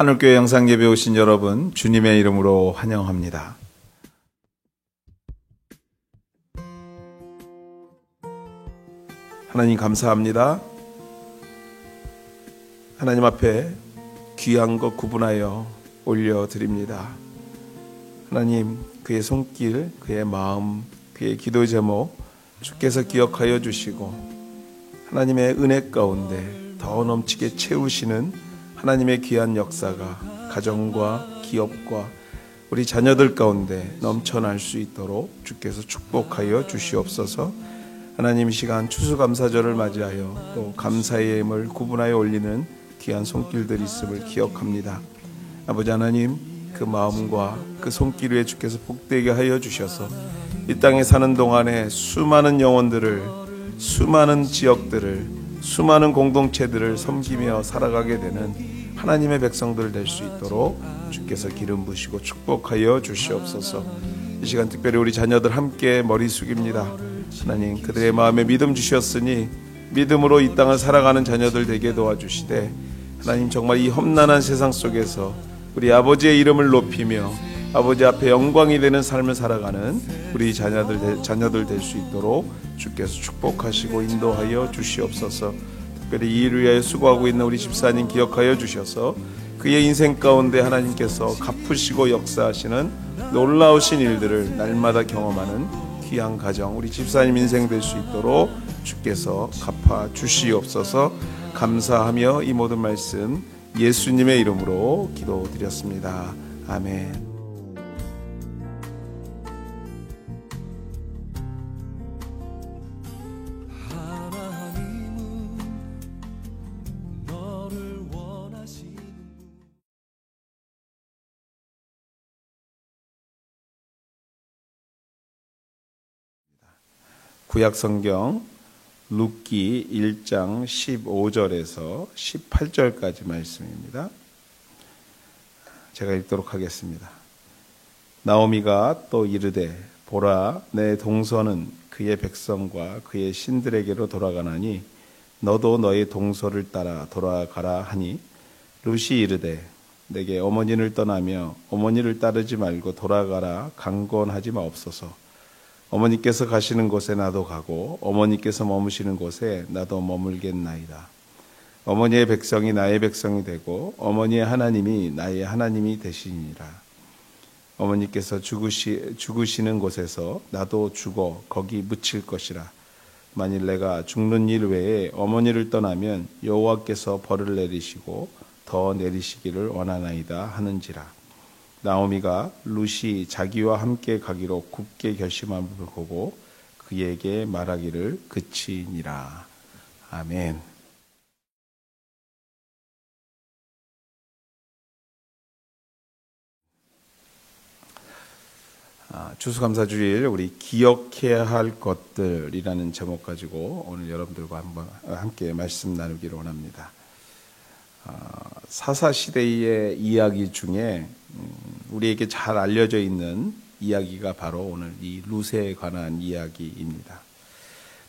하늘교회 영상예배 오신 여러분, 주님의 이름으로 환영합니다. 하나님 감사합니다. 하나님 앞에 귀한 것 구분하여 올려드립니다. 하나님, 그의 손길, 그의 마음, 그의 기도 제목 주께서 기억하여 주시고 하나님의 은혜 가운데 더 넘치게 채우시는 하나님의 귀한 역사가 가정과 기업과 우리 자녀들 가운데 넘쳐날 수 있도록 주께서 축복하여 주시옵소서. 하나님, 이 시간 추수감사절을 맞이하여 또 감사의 예물 구분하여 올리는 귀한 손길들이 있음을 기억합니다. 아버지 하나님, 그 마음과 그 손길 위에 주께서 복되게 하여 주셔서 이 땅에 사는 동안에 수많은 영혼들을, 수많은 지역들을, 수많은 공동체들을 섬기며 살아가게 되는 하나님의 백성들 될 수 있도록 주께서 기름 부으시고 축복하여 주시옵소서. 이 시간 특별히 우리 자녀들 함께 머리 숙입니다. 하나님, 그들의 마음에 믿음 주셨으니 믿음으로 이 땅을 살아가는 자녀들 되게 도와주시되, 하나님 정말 이 험난한 세상 속에서 우리 아버지의 이름을 높이며 아버지 앞에 영광이 되는 삶을 살아가는 우리 자녀들 될 수 있도록 주께서 축복하시고 인도하여 주시옵소서. 특별히 이 일을 위하여 수고하고 있는 우리 집사님 기억하여 주셔서 그의 인생 가운데 하나님께서 갚으시고 역사하시는 놀라우신 일들을 날마다 경험하는 귀한 가정, 우리 집사님 인생 될 수 있도록 주께서 갚아 주시옵소서. 감사하며 이 모든 말씀 예수님의 이름으로 기도드렸습니다. 아멘. 구약성경 룻기 1장 15절에서 18절까지 말씀입니다. 제가 읽도록 하겠습니다. 나오미가 또 이르되, 보라, 내 동서는 그의 백성과 그의 신들에게로 돌아가나니 너도 너의 동서를 따라 돌아가라 하니, 룻이 이르되, 내게 어머니를 떠나며 어머니를 따르지 말고 돌아가라 강권하지 마옵소서. 어머니께서 가시는 곳에 나도 가고 어머니께서 머무시는 곳에 나도 머물겠나이다. 어머니의 백성이 나의 백성이 되고 어머니의 하나님이 나의 하나님이 되시니라. 어머니께서 죽으시는 곳에서 나도 죽어 거기 묻힐 것이라. 만일 내가 죽는 일 외에 어머니를 떠나면 여호와께서 벌을 내리시고 더 내리시기를 원하나이다 하는지라. 나오미가 룻이 자기와 함께 가기로 굳게 결심함을 보고 그에게 말하기를 그치니라. 아멘. 추수감사주일 우리 기억해야 할 것들이라는 제목 가지고 오늘 여러분들과 한번 함께 말씀 나누기를 원합니다. 사사시대의 이야기 중에 우리에게 잘 알려져 있는 이야기가 바로 오늘 이 룻에 관한 이야기입니다.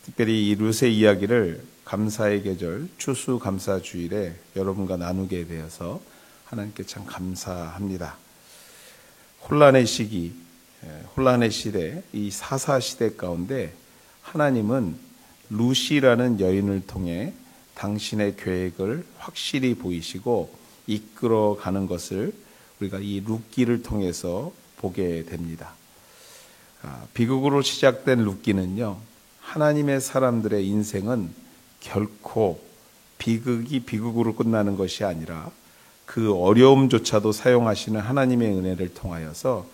특별히 이 룻의 이야기를 감사의 계절 추수감사주일에 여러분과 나누게 되어서 하나님께 참 감사합니다. 혼란의 시기, 혼란의 시대, 이 사사시대 가운데 하나님은 룻이라는 여인을 통해 당신의 계획을 확실히 보이시고 이끌어가는 것을 우리가 이 룻기를 통해서 보게 됩니다. 비극으로 시작된 룻기는요, 하나님의 사람들의 인생은 결코 비극이 비극으로 끝나는 것이 아니라 그 어려움조차도 사용하시는 하나님의 은혜를 통하여서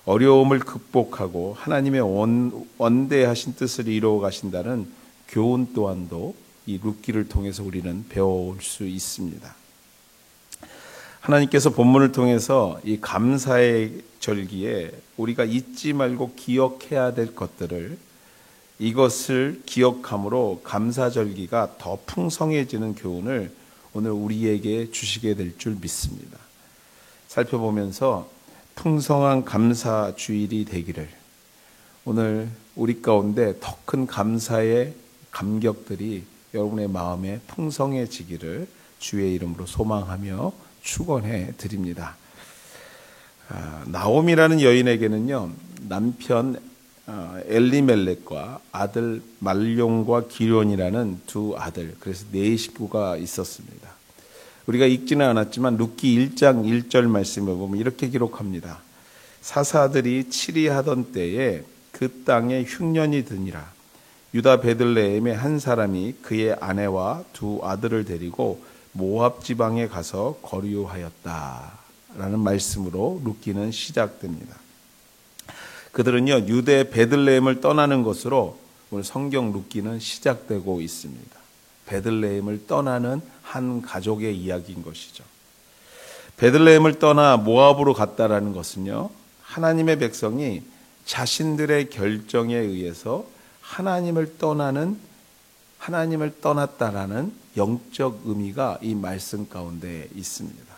어려움을 극복하고 하나님의 원대하신 뜻을 이루어 가신다는 교훈 또한도 이 룻기를 통해서 우리는 배워올 수 있습니다. 하나님께서 본문을 통해서 이 감사의 절기에 우리가 잊지 말고 기억해야 될 것들을, 이것을 기억함으로 감사절기가 더 풍성해지는 교훈을 오늘 우리에게 주시게 될 줄 믿습니다. 살펴보면서 풍성한 감사주일이 되기를, 오늘 우리 가운데 더 큰 감사의 감격들이 여러분의 마음에 풍성해지기를 주의 이름으로 소망하며 축원해 드립니다. 나오미라는 여인에게는요, 남편 엘리멜렉과 아들 말룡과 기론이라는 두 아들, 그래서 네 식구가 있었습니다. 우리가 읽지는 않았지만 룻기 1장 1절 말씀을 보면 이렇게 기록합니다. 사사들이 치리하던 때에 그 땅에 흉년이 드니라. 유다 베들레헴의 한 사람이 그의 아내와 두 아들을 데리고 모압 지방에 가서 거류하였다 라는 말씀으로 룻기는 시작됩니다. 그들은요, 유대 베들레헴을 떠나는 것으로 오늘 성경 룻기는 시작되고 있습니다. 베들레헴을 떠나는 한 가족의 이야기인 것이죠. 베들레헴을 떠나 모압으로 갔다라는 것은요, 하나님의 백성이 자신들의 결정에 의해서 하나님을 떠났다라는 영적 의미가 이 말씀 가운데 있습니다.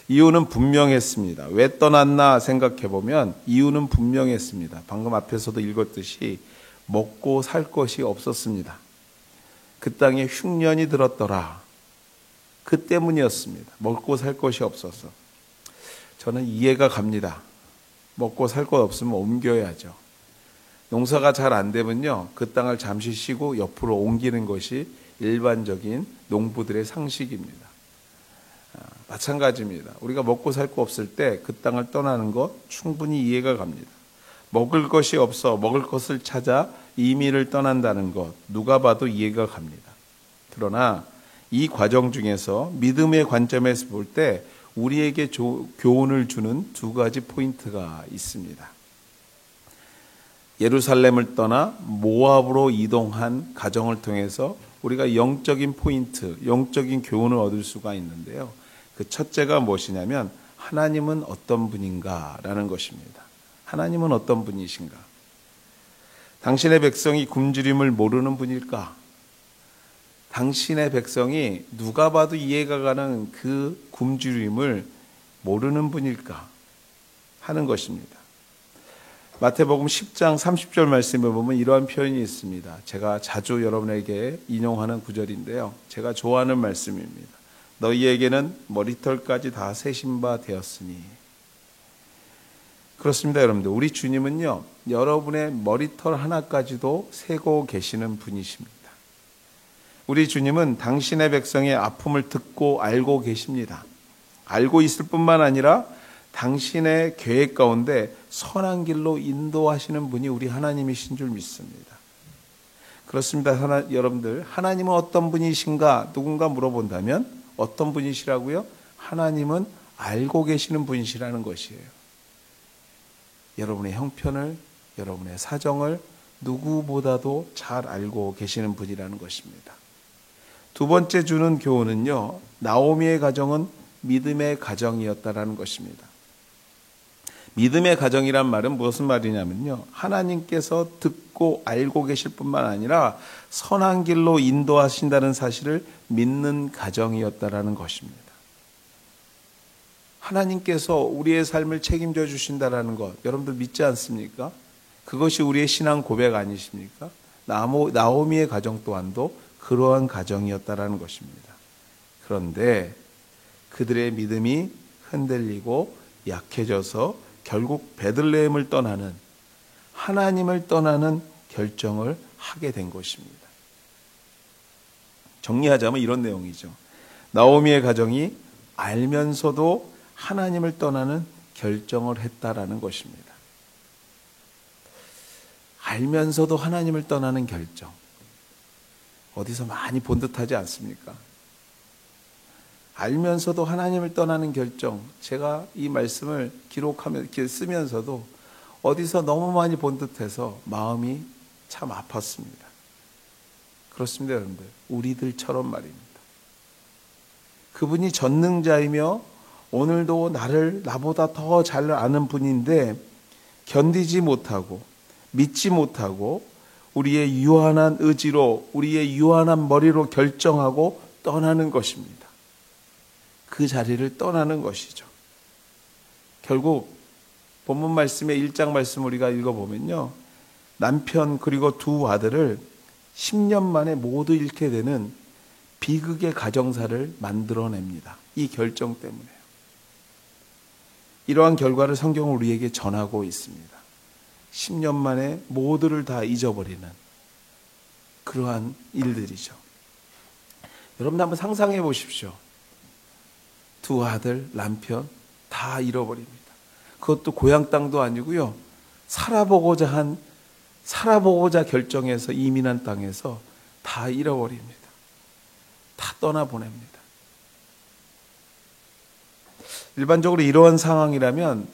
이유는 분명했습니다. 왜 떠났나 생각해 보면 이유는 분명했습니다. 방금 앞에서도 읽었듯이 먹고 살 것이 없었습니다. 그 땅에 흉년이 들었더라. 그 때문이었습니다. 먹고 살 것이 없어서. 저는 이해가 갑니다. 먹고 살 것 없으면 옮겨야죠. 농사가 잘 안 되면요, 그 땅을 잠시 쉬고 옆으로 옮기는 것이 일반적인 농부들의 상식입니다. 마찬가지입니다. 우리가 먹고 살 거 없을 때 그 땅을 떠나는 것 충분히 이해가 갑니다. 먹을 것이 없어 먹을 것을 찾아 이민을 떠난다는 것 누가 봐도 이해가 갑니다. 그러나 이 과정 중에서 믿음의 관점에서 볼 때 우리에게 교훈을 주는 두 가지 포인트가 있습니다. 예루살렘을 떠나 모압으로 이동한 가정을 통해서 우리가 영적인 포인트, 영적인 교훈을 얻을 수가 있는데요. 그 첫째가 무엇이냐면 하나님은 어떤 분인가라는 것입니다. 하나님은 어떤 분이신가? 당신의 백성이 굶주림을 모르는 분일까? 당신의 백성이 누가 봐도 이해가 가는 그 굶주림을 모르는 분일까? 하는 것입니다. 마태복음 10장 30절 말씀에 보면 이러한 표현이 있습니다. 제가 자주 여러분에게 인용하는 구절인데요. 제가 좋아하는 말씀입니다. 너희에게는 머리털까지 다 세신 바 되었으니. 그렇습니다, 여러분들. 우리 주님은요, 여러분의 머리털 하나까지도 세고 계시는 분이십니다. 우리 주님은 당신의 백성의 아픔을 듣고 알고 계십니다. 알고 있을 뿐만 아니라 당신의 계획 가운데 선한 길로 인도하시는 분이 우리 하나님이신 줄 믿습니다. 그렇습니다, 여러분들. 하나님은 어떤 분이신가 누군가 물어본다면 어떤 분이시라고요? 하나님은 알고 계시는 분이시라는 것이에요. 여러분의 형편을, 여러분의 사정을 누구보다도 잘 알고 계시는 분이라는 것입니다. 두 번째 주는 교훈은요, 나오미의 가정은 믿음의 가정이었다라는 것입니다. 믿음의 가정이란 말은 무슨 말이냐면요, 하나님께서 듣고 알고 계실 뿐만 아니라 선한 길로 인도하신다는 사실을 믿는 가정이었다라는 것입니다. 하나님께서 우리의 삶을 책임져 주신다라는 것, 여러분들 믿지 않습니까? 그것이 우리의 신앙 고백 아니십니까? 나오미의 가정 또한도 그러한 가정이었다라는 것입니다. 그런데 그들의 믿음이 흔들리고 약해져서 결국 베들레헴을 떠나는, 하나님을 떠나는 결정을 하게 된 것입니다. 정리하자면 이런 내용이죠. 나오미의 가정이 알면서도 하나님을 떠나는 결정을 했다라는 것입니다. 알면서도 하나님을 떠나는 결정. 어디서 많이 본 듯하지 않습니까? 알면서도 하나님을 떠나는 결정. 제가 이 말씀을 기록하면서 쓰면서도 어디서 너무 많이 본 듯해서 마음이 참 아팠습니다. 그렇습니다, 여러분들. 우리들처럼 말입니다. 그분이 전능자이며 오늘도 나보다 더 잘 아는 분인데 견디지 못하고 믿지 못하고 우리의 유한한 의지로, 우리의 유한한 머리로 결정하고 떠나는 것입니다. 그 자리를 떠나는 것이죠. 결국 본문 말씀의 1장 말씀 우리가 읽어보면요, 남편 그리고 두 아들을 10년 만에 모두 잃게 되는 비극의 가정사를 만들어냅니다. 이 결정 때문에요. 이러한 결과를 성경은 우리에게 전하고 있습니다. 10년 만에 모두를 다 잊어버리는 그러한 일들이죠. 여러분 한번 상상해 보십시오. 두 아들, 남편 다 잃어버립니다. 그것도 고향 땅도 아니고요. 살아보고자 결정해서 이민한 땅에서 다 잃어버립니다. 다 떠나보냅니다. 일반적으로 이러한 상황이라면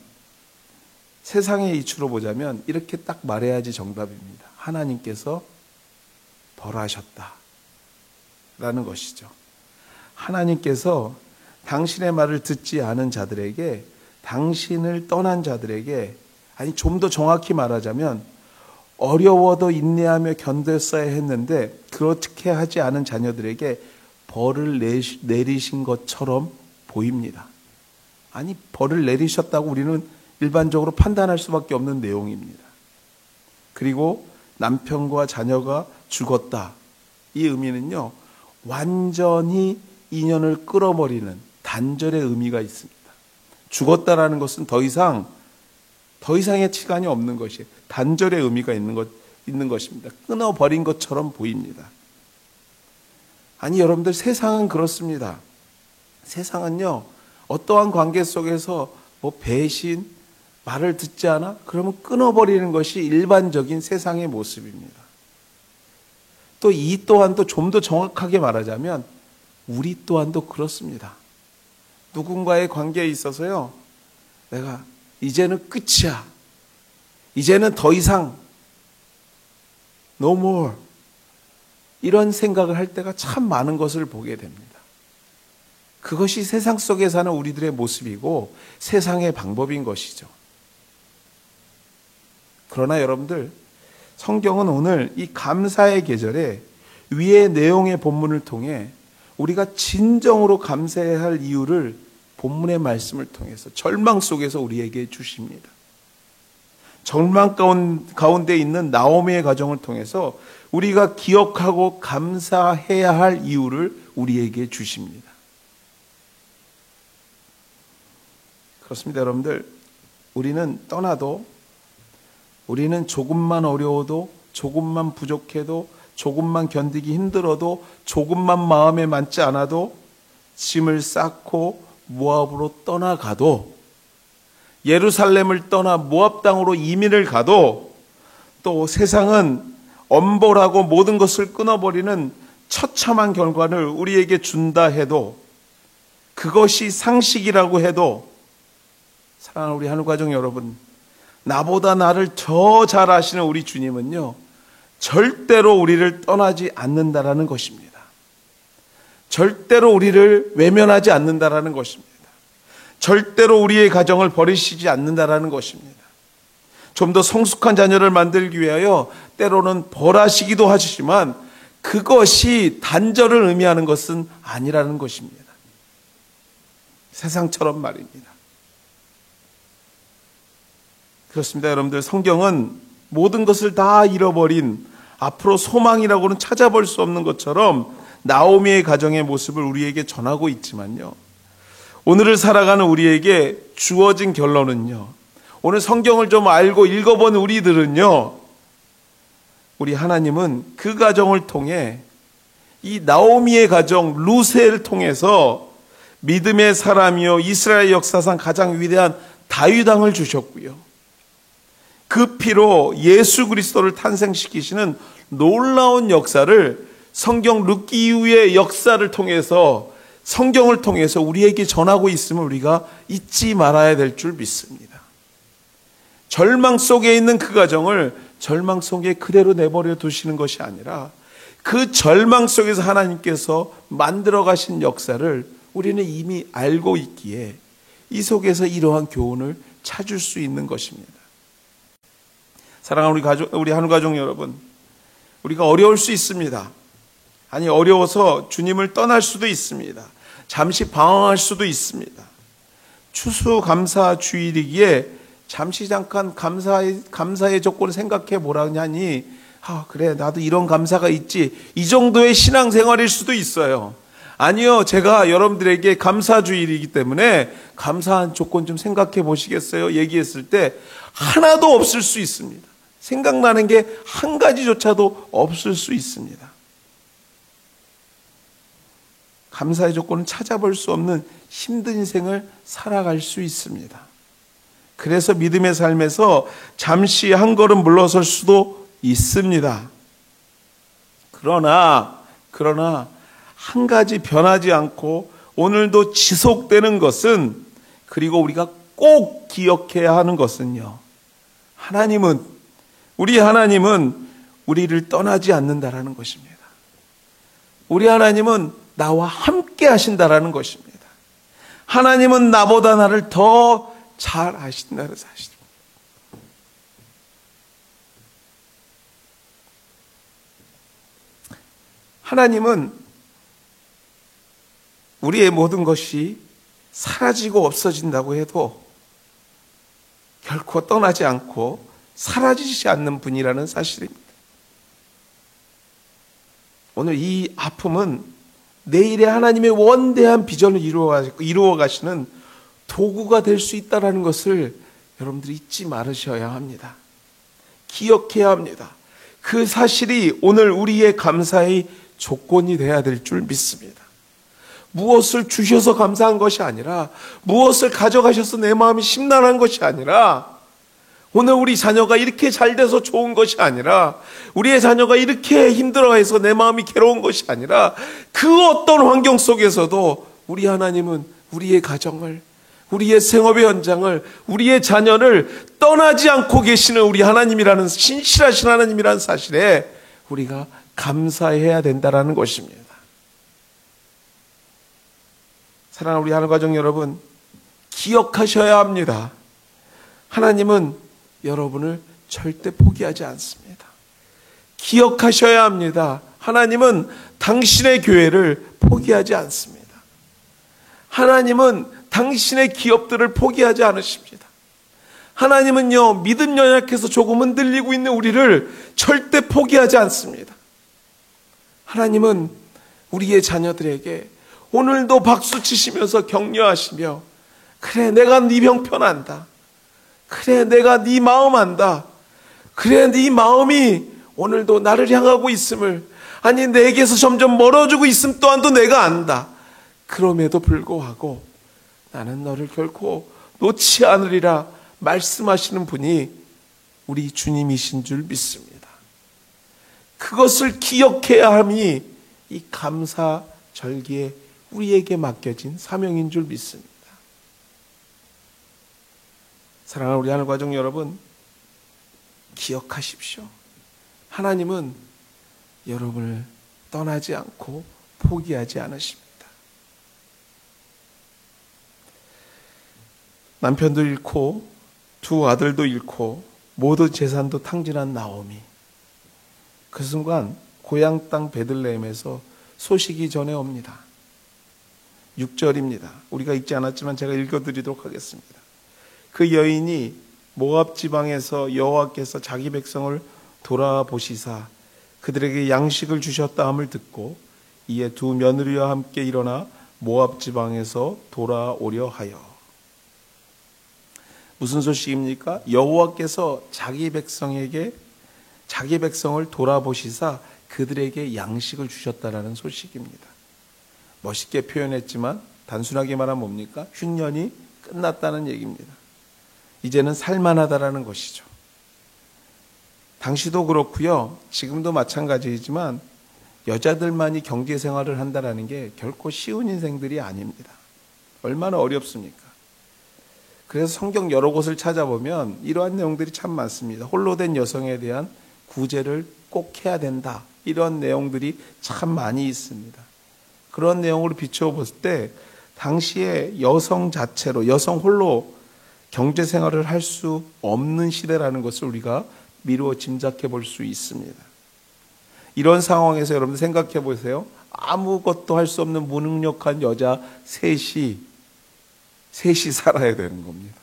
세상의 이치로 보자면 이렇게 딱 말해야지 정답입니다. 하나님께서 벌하셨다 라는 것이죠. 하나님께서 당신의 말을 듣지 않은 자들에게, 당신을 떠난 자들에게, 아니 좀 더 정확히 말하자면 어려워도 인내하며 견뎠어야 했는데 그렇게 하지 않은 자녀들에게 벌을 내리신 것처럼 보입니다. 아니 벌을 내리셨다고 우리는 일반적으로 판단할 수밖에 없는 내용입니다. 그리고 남편과 자녀가 죽었다. 이 의미는요, 완전히 인연을 끊어버리는 단절의 의미가 있습니다. 죽었다라는 것은 더 이상의 시간이 없는 것이에요. 단절의 의미가 있는 것입니다. 끊어버린 것처럼 보입니다. 아니 여러분들, 세상은 그렇습니다. 세상은요, 어떠한 관계 속에서 배신, 말을 듣지 않아? 그러면 끊어버리는 것이 일반적인 세상의 모습입니다. 또 이 또한도 좀 더 정확하게 말하자면 우리 또한도 그렇습니다. 누군가의 관계에 있어서요, 내가 이제는 끝이야, 이제는 더 이상 no more, 이런 생각을 할 때가 참 많은 것을 보게 됩니다. 그것이 세상 속에 사는 우리들의 모습이고 세상의 방법인 것이죠. 그러나 여러분들, 성경은 오늘 이 감사의 계절에 위의 내용의 본문을 통해 우리가 진정으로 감사해야 할 이유를 본문의 말씀을 통해서 절망 속에서 우리에게 주십니다. 절망 가운데 있는 나오미의 가정을 통해서 우리가 기억하고 감사해야 할 이유를 우리에게 주십니다. 그렇습니다, 여러분들. 우리는 떠나도, 우리는 조금만 어려워도, 조금만 부족해도, 조금만 견디기 힘들어도, 조금만 마음에 맞지 않아도 짐을 쌓고 모압으로 떠나가도, 예루살렘을 떠나 모압 땅으로 이민을 가도, 또 세상은 엄벌하고 모든 것을 끊어버리는 처참한 결과를 우리에게 준다 해도, 그것이 상식이라고 해도, 사랑하는 우리 하늘가족 여러분, 나보다 나를 더 잘 아시는 우리 주님은요, 절대로 우리를 떠나지 않는다라는 것입니다. 절대로 우리를 외면하지 않는다라는 것입니다. 절대로 우리의 가정을 버리시지 않는다라는 것입니다. 좀 더 성숙한 자녀를 만들기 위하여 때로는 벌하시기도 하시지만 그것이 단절을 의미하는 것은 아니라는 것입니다. 세상처럼 말입니다. 그렇습니다, 여러분들. 성경은 모든 것을 다 잃어버린, 앞으로 소망이라고는 찾아볼 수 없는 것처럼 나오미의 가정의 모습을 우리에게 전하고 있지만요, 오늘을 살아가는 우리에게 주어진 결론은요, 오늘 성경을 좀 알고 읽어본 우리들은요, 우리 하나님은 그 가정을 통해, 이 나오미의 가정 루세를 통해서 믿음의 사람이요 이스라엘 역사상 가장 위대한 다윗 왕을 주셨고요, 그 피로 예수 그리스도를 탄생시키시는 놀라운 역사를 성경 룻기 이후의 역사를 통해서, 성경을 통해서 우리에게 전하고 있음을 우리가 잊지 말아야 될 줄 믿습니다. 절망 속에 있는 그 가정을 절망 속에 그대로 내버려 두시는 것이 아니라 그 절망 속에서 하나님께서 만들어 가신 역사를 우리는 이미 알고 있기에 이 속에서 이러한 교훈을 찾을 수 있는 것입니다. 사랑하는 우리 하늘가족 여러분, 우리가 어려울 수 있습니다. 아니, 어려워서 주님을 떠날 수도 있습니다. 잠시 방황할 수도 있습니다. 추수감사 주일이기에 잠시 잠깐 감사의 조건을 생각해 보라니 그래, 나도 이런 감사가 있지. 이 정도의 신앙생활일 수도 있어요. 아니요, 제가 여러분들에게 감사주일이기 때문에 감사한 조건 좀 생각해 보시겠어요? 얘기했을 때 하나도 없을 수 있습니다. 생각나는 게 한 가지조차도 없을 수 있습니다. 감사의 조건은 찾아볼 수 없는 힘든 인생을 살아갈 수 있습니다. 그래서 믿음의 삶에서 잠시 한 걸음 물러설 수도 있습니다. 그러나 한 가지 변하지 않고 오늘도 지속되는 것은, 그리고 우리가 꼭 기억해야 하는 것은요, 우리 하나님은 우리를 떠나지 않는다라는 것입니다. 우리 하나님은 나와 함께 하신다라는 것입니다. 하나님은 나보다 나를 더 잘 아신다는 사실입니다. 하나님은 우리의 모든 것이 사라지고 없어진다고 해도 결코 떠나지 않고 사라지지 않는 분이라는 사실입니다. 오늘 이 아픔은 내일의 하나님의 원대한 비전을 이루어 가시는 도구가 될 수 있다는 것을 여러분들이 잊지 말으셔야 합니다. 기억해야 합니다. 그 사실이 오늘 우리의 감사의 조건이 되어야 될 줄 믿습니다. 무엇을 주셔서 감사한 것이 아니라, 무엇을 가져가셔서 내 마음이 심란한 것이 아니라, 오늘 우리 자녀가 이렇게 잘 돼서 좋은 것이 아니라, 우리의 자녀가 이렇게 힘들어해서 내 마음이 괴로운 것이 아니라, 그 어떤 환경 속에서도 우리 하나님은 우리의 가정을, 우리의 생업의 현장을, 우리의 자녀를 떠나지 않고 계시는 우리 하나님이라는, 신실하신 하나님이라는 사실에 우리가 감사해야 된다는 것입니다. 사랑하는 우리 하나님 가족 여러분, 기억하셔야 합니다. 하나님은 여러분을 절대 포기하지 않습니다. 기억하셔야 합니다. 하나님은 당신의 교회를 포기하지 않습니다. 하나님은 당신의 기업들을 포기하지 않으십니다. 하나님은요, 믿음 연약해서 조금 흔들리고 있는 우리를 절대 포기하지 않습니다. 하나님은 우리의 자녀들에게 오늘도 박수 치시면서 격려하시며, 그래, 내가 네 병편한다. 그래, 내가 네 마음 안다. 그래, 네 마음이 오늘도 나를 향하고 있음을, 아니 내게서 점점 멀어지고 있음 또한도 내가 안다. 그럼에도 불구하고 나는 너를 결코 놓지 않으리라 말씀하시는 분이 우리 주님이신 줄 믿습니다. 그것을 기억해야 함이 이 감사 절기에 우리에게 맡겨진 사명인 줄 믿습니다. 사랑하는 우리 하늘 가족 여러분, 기억하십시오. 하나님은 여러분을 떠나지 않고 포기하지 않으십니다. 남편도 잃고 두 아들도 잃고 모든 재산도 탕진한 나오미, 그 순간 고향 땅 베들레헴에서 소식이 전해옵니다. 6절입니다. 우리가 읽지 않았지만 제가 읽어드리도록 하겠습니다. 그 여인이 모압 지방에서 여호와께서 자기 백성을 돌아보시사 그들에게 양식을 주셨다 함을 듣고 이에 두 며느리와 함께 일어나 모압 지방에서 돌아오려 하여. 무슨 소식입니까? 여호와께서 자기 백성을 돌아보시사 그들에게 양식을 주셨다라는 소식입니다. 멋있게 표현했지만 단순하게 말하면 뭡니까? 흉년이 끝났다는 얘기입니다. 이제는 살만하다라는 것이죠. 당시도 그렇고요, 지금도 마찬가지이지만 여자들만이 경제생활을 한다는 게 결코 쉬운 인생들이 아닙니다. 얼마나 어렵습니까? 그래서 성경 여러 곳을 찾아보면 이러한 내용들이 참 많습니다. 홀로 된 여성에 대한 구제를 꼭 해야 된다, 이런 내용들이 참 많이 있습니다. 그런 내용으로 비추어 볼 때 당시에 여성 자체로, 여성 홀로 경제생활을 할 수 없는 시대라는 것을 우리가 미루어 짐작해 볼 수 있습니다. 이런 상황에서 여러분들 생각해 보세요. 아무것도 할 수 없는 무능력한 여자 셋이 살아야 되는 겁니다.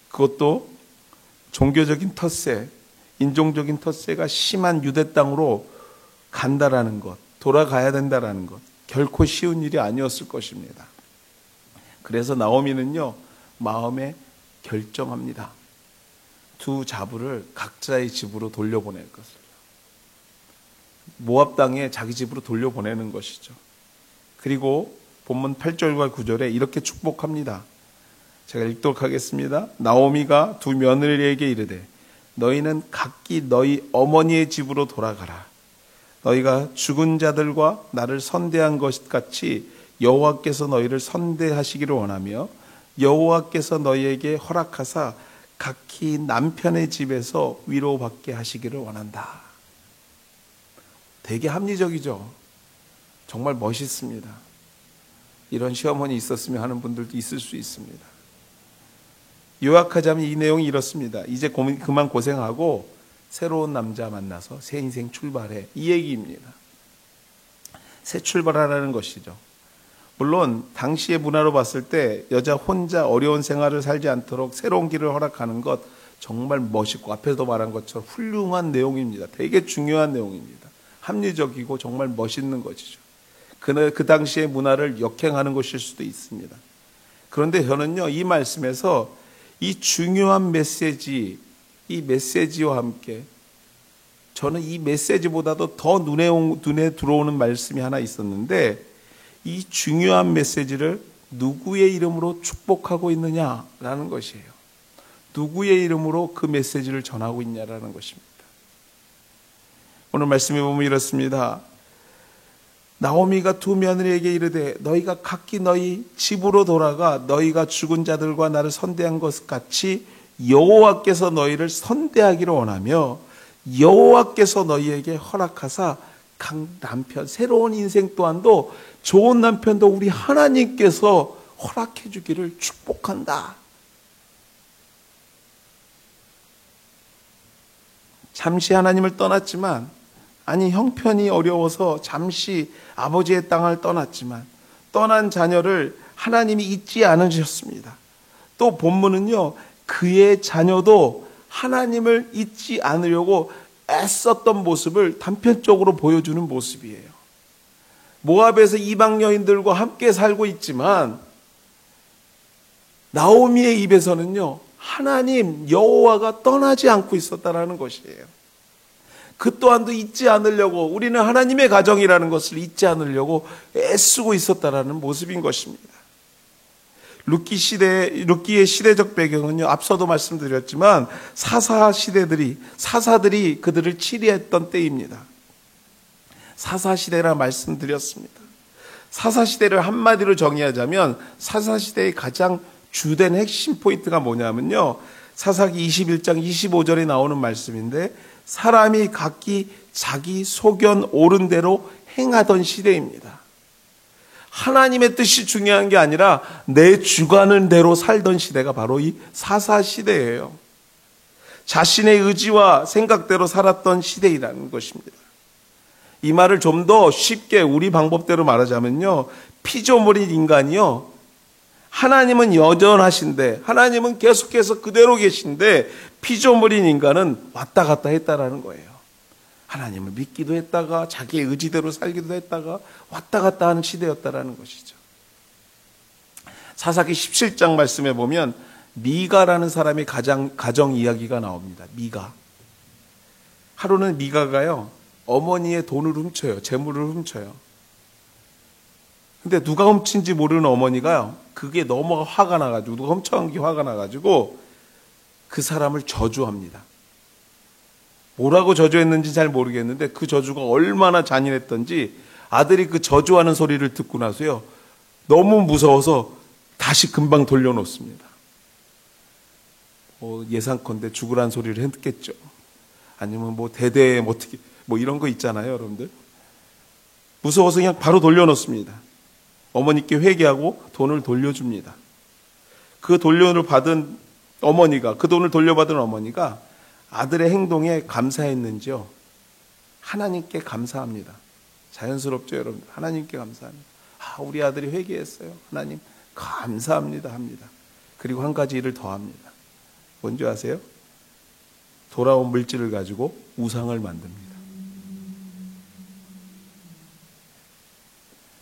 그것도 종교적인 텃세, 인종적인 텃세가 심한 유대 땅으로 간다라는 것, 돌아가야 된다라는 것, 결코 쉬운 일이 아니었을 것입니다. 그래서 나오미는요, 마음에 결정합니다. 두 자부를 각자의 집으로 돌려보낼 것을. 모압 땅에 자기 집으로 돌려보내는 것이죠. 그리고 본문 8절과 9절에 이렇게 축복합니다. 제가 읽도록 하겠습니다. 나오미가 두 며느리에게 이르되 너희는 각기 너희 어머니의 집으로 돌아가라. 너희가 죽은 자들과 나를 선대한 것 같이 여호와께서 너희를 선대하시기를 원하며 여호와께서 너희에게 허락하사 각기 남편의 집에서 위로받게 하시기를 원한다. 되게 합리적이죠. 정말 멋있습니다. 이런 시어머니 있었으면 하는 분들도 있을 수 있습니다. 요약하자면 이 내용이 이렇습니다. 이제 그만 고생하고 새로운 남자 만나서 새 인생 출발해. 이 얘기입니다. 새 출발하라는 것이죠. 물론 당시의 문화로 봤을 때 여자 혼자 어려운 생활을 살지 않도록 새로운 길을 허락하는 것 정말 멋있고 앞에서도 말한 것처럼 훌륭한 내용입니다. 되게 중요한 내용입니다. 합리적이고 정말 멋있는 것이죠. 그 당시의 문화를 역행하는 것일 수도 있습니다. 그런데 저는요, 이 말씀에서 이 중요한 메시지, 이 메시지와 함께 저는 이 메시지보다도 더 눈에 들어오는 말씀이 하나 있었는데 이 중요한 메시지를 누구의 이름으로 축복하고 있느냐라는 것이에요. 누구의 이름으로 그 메시지를 전하고 있냐라는 것입니다. 오늘 말씀에 보면 이렇습니다. 나오미가 두 며느리에게 이르되 너희가 각기 너희 집으로 돌아가 너희가 죽은 자들과 나를 선대한 것 같이 여호와께서 너희를 선대하기를 원하며 여호와께서 너희에게 허락하사 각 남편, 새로운 인생 또한도 좋은 남편도 우리 하나님께서 허락해 주기를 축복한다. 잠시 하나님을 떠났지만, 아니 형편이 어려워서 잠시 아버지의 땅을 떠났지만 떠난 자녀를 하나님이 잊지 않으셨습니다. 또 본문은요, 그의 자녀도 하나님을 잊지 않으려고 애썼던 모습을 단편적으로 보여주는 모습이에요. 모압에서 이방 여인들과 함께 살고 있지만 나오미의 입에서는요, 하나님 여호와가 떠나지 않고 있었다라는 것이에요. 그 또한도 잊지 않으려고, 우리는 하나님의 가정이라는 것을 잊지 않으려고 애쓰고 있었다라는 모습인 것입니다. 룻기의 시대적 배경은요, 앞서도 말씀드렸지만 사사들이 그들을 치리했던 때입니다. 사사시대라 말씀드렸습니다. 사사시대를 한마디로 정의하자면 사사시대의 가장 주된 핵심 포인트가 뭐냐면요, 사사기 21장 25절에 나오는 말씀인데 사람이 각기 자기 소견 옳은 대로 행하던 시대입니다. 하나님의 뜻이 중요한 게 아니라 내 주관은 대로 살던 시대가 바로 이 사사시대예요. 자신의 의지와 생각대로 살았던 시대이라는 것입니다. 이 말을 좀 더 쉽게 우리 방법대로 말하자면요, 피조물인 인간이요, 하나님은 여전하신데, 하나님은 계속해서 그대로 계신데 피조물인 인간은 왔다 갔다 했다라는 거예요. 하나님을 믿기도 했다가 자기의 의지대로 살기도 했다가 왔다 갔다 하는 시대였다라는 것이죠. 사사기 17장 말씀에 보면 미가라는 사람의 가정 이야기가 나옵니다. 미가. 하루는 미가가요, 어머니의 돈을 훔쳐요. 재물을 훔쳐요. 근데 누가 훔친지 모르는 어머니가요, 그게 너무 화가 나가지고, 누가 훔쳐간 게 화가 나가지고 그 사람을 저주합니다. 뭐라고 저주했는지 잘 모르겠는데 그 저주가 얼마나 잔인했던지 아들이 그 저주하는 소리를 듣고 나서요, 너무 무서워서 다시 금방 돌려놓습니다. 예상컨대 죽으란 소리를 했겠죠. 아니면 대대에 어떻게 이런 거 있잖아요, 여러분들. 무서워서 그냥 바로 돌려놓습니다. 어머니께 회개하고 돈을 돌려줍니다. 그 돈을 돌려받은 어머니가 아들의 행동에 감사했는지요, 하나님께 감사합니다. 자연스럽죠, 여러분. 하나님께 감사합니다. 우리 아들이 회개했어요. 하나님 감사합니다 합니다. 그리고 한 가지 일을 더 합니다. 뭔지 아세요? 돌아온 물질을 가지고 우상을 만듭니다.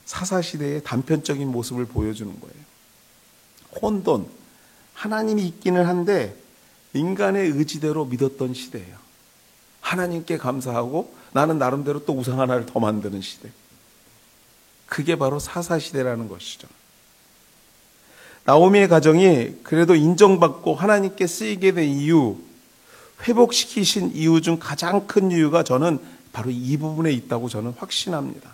사사시대의 단편적인 모습을 보여주는 거예요. 혼돈, 하나님이 있기는 한데 인간의 의지대로 믿었던 시대예요. 하나님께 감사하고 나는 나름대로 또 우상 하나를 더 만드는 시대. 그게 바로 사사시대라는 것이죠. 나오미의 가정이 그래도 인정받고 하나님께 쓰이게 된 이유, 회복시키신 이유 중 가장 큰 이유가 저는 바로 이 부분에 있다고 저는 확신합니다.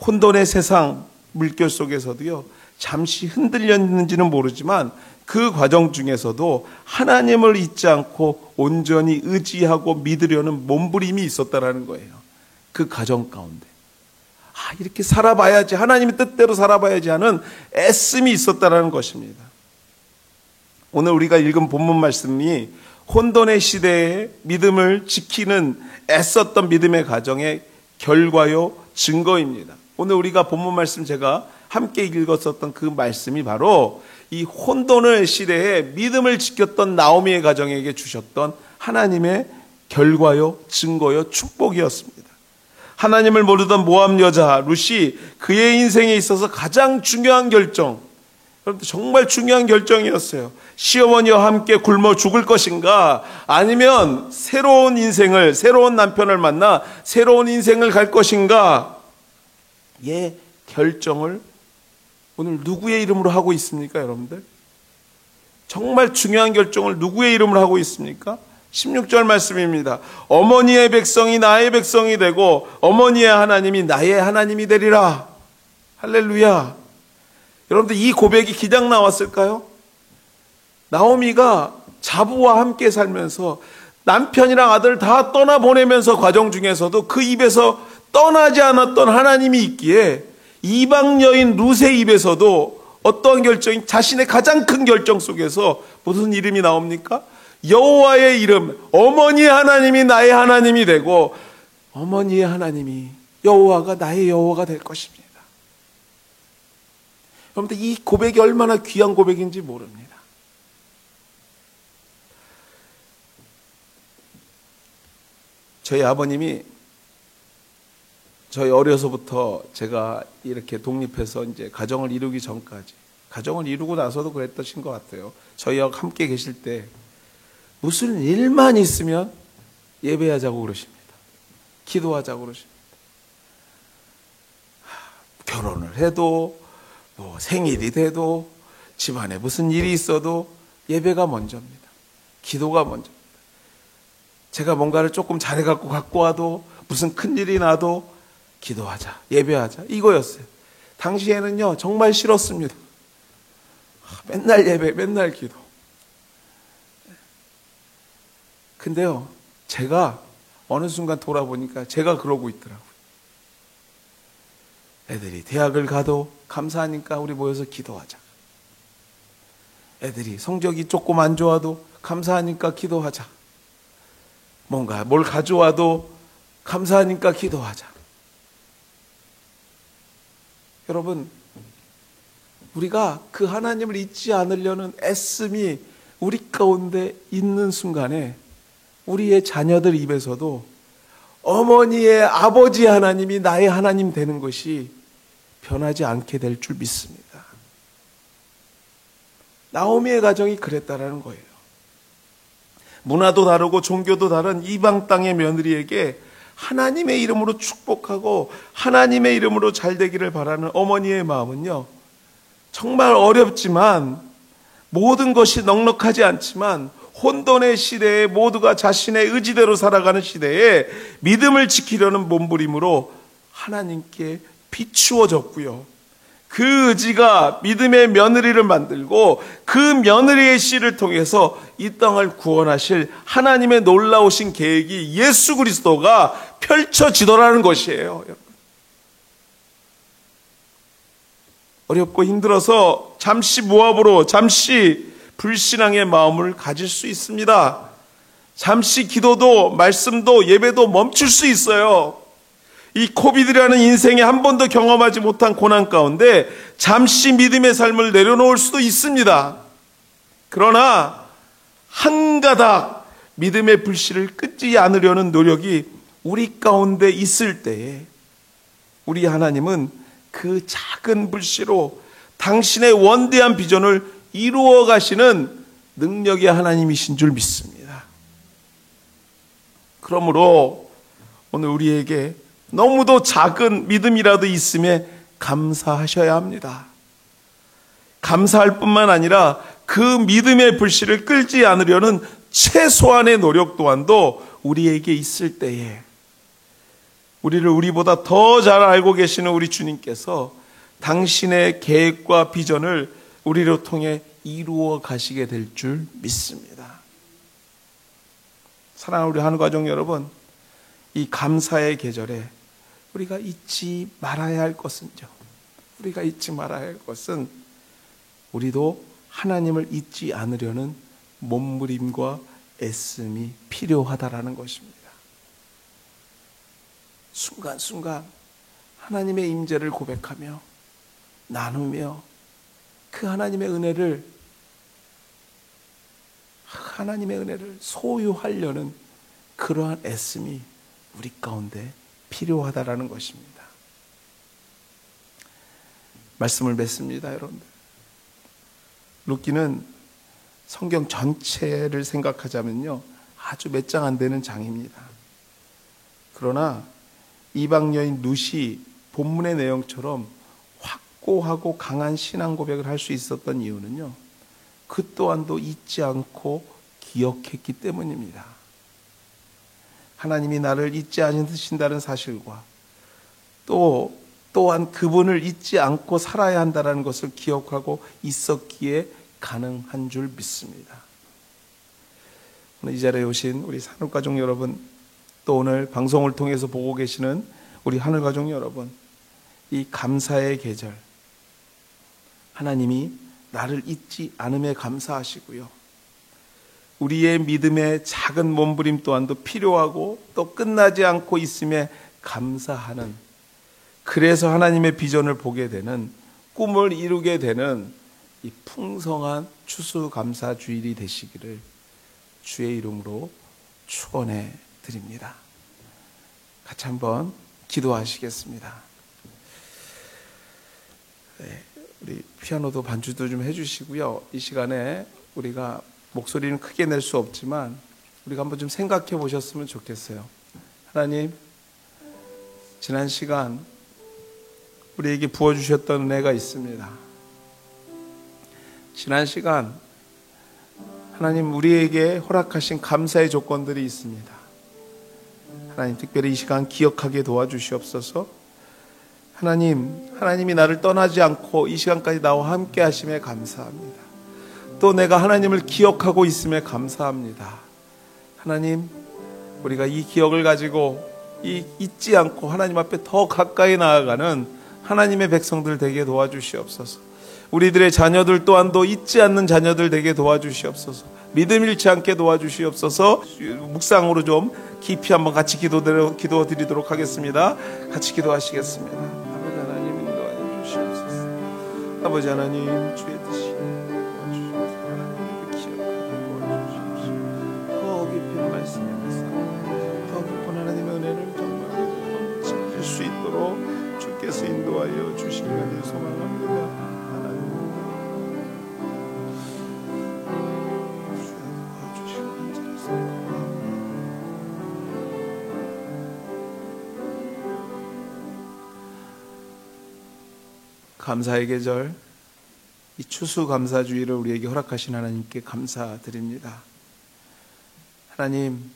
혼돈의 세상 물결 속에서도요, 잠시 흔들렸는지는 모르지만 그 과정 중에서도 하나님을 잊지 않고 온전히 의지하고 믿으려는 몸부림이 있었다라는 거예요. 그 가정 가운데. 이렇게 살아봐야지, 하나님의 뜻대로 살아봐야지 하는 애씀이 있었다라는 것입니다. 오늘 우리가 읽은 본문 말씀이 혼돈의 시대에 믿음을 지키는 애썼던 믿음의 가정의 결과요, 증거입니다. 오늘 우리가 본문 말씀 제가 함께 읽었었던 그 말씀이 바로 이 혼돈의 시대에 믿음을 지켰던 나오미의 가정에게 주셨던 하나님의 결과요, 증거요, 축복이었습니다. 하나님을 모르던 모압 여자 룻이 그의 인생에 있어서 가장 중요한 결정, 정말 중요한 결정이었어요. 시어머니와 함께 굶어 죽을 것인가, 아니면 새로운 인생을, 새로운 남편을 만나 새로운 인생을 갈 것인가, 예, 결정을 오늘 누구의 이름으로 하고 있습니까, 여러분들? 정말 중요한 결정을 누구의 이름으로 하고 있습니까? 16절 말씀입니다. 어머니의 백성이 나의 백성이 되고 어머니의 하나님이 나의 하나님이 되리라. 할렐루야. 여러분들, 이 고백이 그냥 나왔을까요? 나오미가 자부와 함께 살면서 남편이랑 아들 다 떠나보내면서 과정 중에서도 그 입에서 떠나지 않았던 하나님이 있기에 이방 여인 룻의 입에서도 어떠한 결정이, 자신의 가장 큰 결정 속에서 무슨 이름이 나옵니까? 여호와의 이름, 어머니의 하나님이 나의 하나님이 되고 어머니의 하나님이, 여호와가 나의 여호와가 될 것입니다. 여러분들, 이 고백이 얼마나 귀한 고백인지 모릅니다. 저희 아버님이 저희 어려서부터 제가 이렇게 독립해서 이제 가정을 이루기 전까지, 가정을 이루고 나서도 그랬던 것 같아요. 저희와 함께 계실 때 무슨 일만 있으면 예배하자고 그러십니다. 기도하자고 그러십니다. 결혼을 해도 뭐 생일이 돼도 집안에 무슨 일이 있어도 예배가 먼저입니다. 기도가 먼저입니다. 제가 뭔가를 조금 잘해갖고 갖고 와도, 무슨 큰일이 나도 기도하자, 예배하자, 이거였어요. 당시에는요, 정말 싫었습니다. 맨날 예배, 맨날 기도. 근데요, 제가 어느 순간 돌아보니까 제가 그러고 있더라고요. 애들이 대학을 가도 감사하니까 우리 모여서 기도하자. 애들이 성적이 조금 안 좋아도 감사하니까 기도하자. 뭔가 뭘 가져와도 감사하니까 기도하자. 여러분, 우리가 그 하나님을 잊지 않으려는 애씀이 우리 가운데 있는 순간에 우리의 자녀들 입에서도 어머니의 아버지 하나님이 나의 하나님 되는 것이 변하지 않게 될 줄 믿습니다. 나오미의 가정이 그랬다라는 거예요. 문화도 다르고 종교도 다른 이방 땅의 며느리에게 하나님의 이름으로 축복하고 하나님의 이름으로 잘 되기를 바라는 어머니의 마음은요, 정말 어렵지만, 모든 것이 넉넉하지 않지만, 혼돈의 시대에 모두가 자신의 의지대로 살아가는 시대에 믿음을 지키려는 몸부림으로 하나님께 비추어졌고요. 그 의지가 믿음의 며느리를 만들고 그 며느리의 씨를 통해서 이 땅을 구원하실 하나님의 놀라우신 계획이 예수 그리스도가 펼쳐지더라는 것이에요. 어렵고 힘들어서 잠시 모압으로, 잠시 불신앙의 마음을 가질 수 있습니다. 잠시 기도도 말씀도 예배도 멈출 수 있어요. 이 코비드라는 인생에 한 번도 경험하지 못한 고난 가운데 잠시 믿음의 삶을 내려놓을 수도 있습니다. 그러나 한 가닥 믿음의 불씨를 끄지 않으려는 노력이 우리 가운데 있을 때에 우리 하나님은 그 작은 불씨로 당신의 원대한 비전을 이루어 가시는 능력의 하나님이신 줄 믿습니다. 그러므로 오늘 우리에게 너무도 작은 믿음이라도 있음에 감사하셔야 합니다. 감사할 뿐만 아니라 그 믿음의 불씨를 끌지 않으려는 최소한의 노력 또한도 우리에게 있을 때에 우리를 우리보다 더 잘 알고 계시는 우리 주님께서 당신의 계획과 비전을 우리로 통해 이루어 가시게 될 줄 믿습니다. 사랑하는 우리 한가족 여러분, 이 감사의 계절에 우리가 잊지 말아야 할 것은요, 우리가 잊지 말아야 할 것은 우리도 하나님을 잊지 않으려는 몸부림과 애씀이 필요하다라는 것입니다. 순간순간 하나님의 임재를 고백하며 나누며 그 하나님의 은혜를 소유하려는 그러한 애씀이 우리 가운데 필요하다라는 것입니다. 말씀을 맺습니다, 여러분들. 룻기는 성경 전체를 생각하자면요, 아주 몇 장 안 되는 장입니다. 그러나 이방 여인 룻이 본문의 내용처럼 확고하고 강한 신앙 고백을 할 수 있었던 이유는요, 그 또한도 잊지 않고 기억했기 때문입니다. 하나님이 나를 잊지 않으신다는 사실과 또한 그분을 잊지 않고 살아야 한다는 것을 기억하고 있었기에 가능한 줄 믿습니다. 오늘 이 자리에 오신 우리 산업가족 여러분, 또 오늘 방송을 통해서 보고 계시는 우리 하늘가족 여러분, 이 감사의 계절, 하나님이 나를 잊지 않음에 감사하시고요, 우리의 믿음의 작은 몸부림 또한도 필요하고 또 끝나지 않고 있음에 감사하는, 그래서 하나님의 비전을 보게 되는, 꿈을 이루게 되는 이 풍성한 추수감사 주일이 되시기를 주의 이름으로 축원해 드립니다. 같이 한번 기도하시겠습니다. 네, 우리 피아노도 반주도 좀 해주시고요. 이 시간에 우리가 목소리는 크게 낼 수 없지만 우리가 한번 좀 생각해 보셨으면 좋겠어요. 하나님, 지난 시간 우리에게 부어주셨던 은혜가 있습니다. 지난 시간 하나님 우리에게 허락하신 감사의 조건들이 있습니다. 하나님, 특별히 이 시간 기억하게 도와주시옵소서. 하나님이 나를 떠나지 않고 이 시간까지 나와 함께 하심에 감사합니다. 또 내가 하나님을 기억하고 있음에 감사합니다. 하나님, 우리가 이 기억을 가지고 잊지 않고 하나님 앞에 더 가까이 나아가는 하나님의 백성들 되게 도와주시옵소서. 우리들의 자녀들 또한도 잊지 않는 자녀들 되게 도와주시옵소서. 믿음 잃지 않게 도와주시옵소서. 묵상으로 좀 깊이 한번 같이 기도드리도록 하겠습니다. 같이 기도하시겠습니다. 아버지 하나님, 인도하여 주시옵소서. 아버지 하나님, 주의 뜻이 도와주시옵소서. 하나님을 기억하게 도와주시옵소서. 더 깊은 말씀에 더 깊은 하나님의 은혜를 정말 찾을 수 있도록 주께서 인도하여 주시기를 소망합니다. 감사의 계절, 이 추수감사주의를 우리에게 허락하신 하나님께 감사드립니다. 하나님,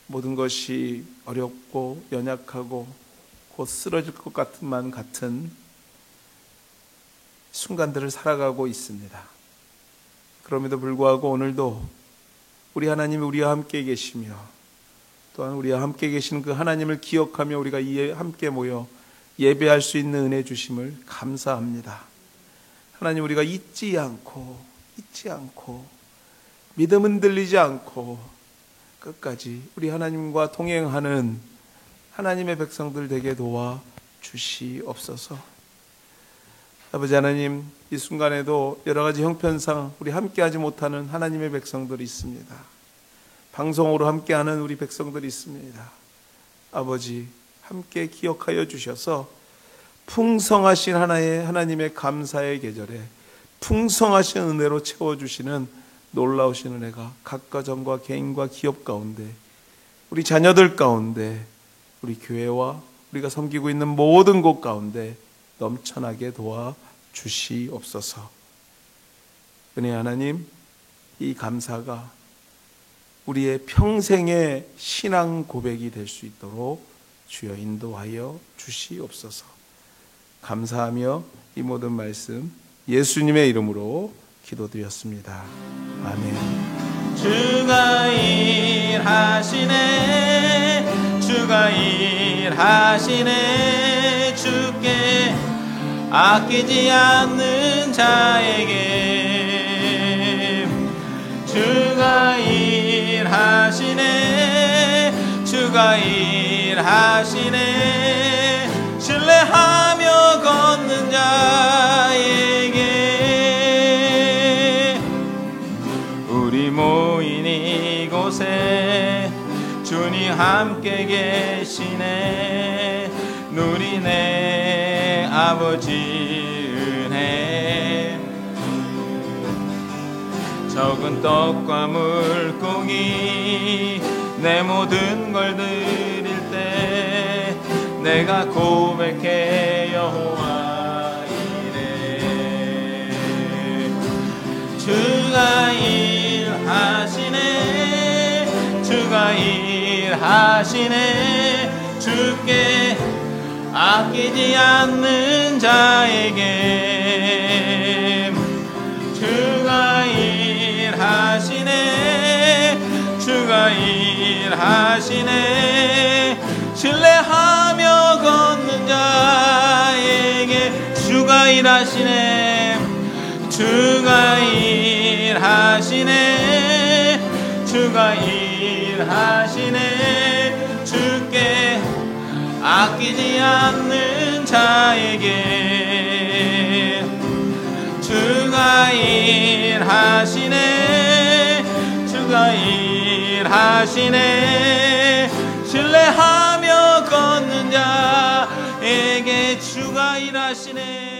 모든 것이 어렵고 연약하고 곧 쓰러질 것 같은 순간들을 살아가고 있습니다. 그럼에도 불구하고 오늘도 우리 하나님이 우리와 함께 계시며 또한 우리와 함께 계시는 그 하나님을 기억하며 우리가 함께 모여 예배할 수 있는 은혜 주심을 감사합니다. 하나님, 우리가 잊지 않고 믿음 흔들리지 않고 끝까지 우리 하나님과 동행하는 하나님의 백성들 되게 도와 주시옵소서. 아버지 하나님, 이 순간에도 여러 가지 형편상 우리 함께하지 못하는 하나님의 백성들이 있습니다. 방송으로 함께하는 우리 백성들이 있습니다. 아버지, 함께 기억하여 주셔서 풍성하신 하나님의 감사의 계절에 풍성하신 은혜로 채워주시는 놀라우신 은혜가 각 가정과 개인과 기업 가운데, 우리 자녀들 가운데, 우리 교회와 우리가 섬기고 있는 모든 곳 가운데 넘쳐나게 도와주시옵소서. 은혜 하나님, 이 감사가 우리의 평생의 신앙 고백이 될 수 있도록 주여 인도하여 주시옵소서. 감사하며 이 모든 말씀 예수님의 이름으로 기도드렸습니다. 아멘. 주가 일하시네, 주가 일하시네. 주께 아끼지 않는 자에게 주가 일하시네, 주가 일하시네. 신뢰하며 걷는 자에게 우리 모인 이곳에 주님 함께 계시네. 누리네 아버지 은혜. 적은 떡과 물고기 내 모든 걸 드릴 때 내가 고백해 여호와 이래. 주가 일하시네, 주가 일하시네. 주께 아끼지 않는 자에게 주가 일하시네, 주가 일하시네. 신뢰하며 걷는 자에게 주가 일하시네, 주가 일하시네, 주가 일하시네. 주께 아끼지 않는 자에게 주가 일하시네, 주가 일하시네. 신뢰하며 걷는 자에게 주가 일하시네.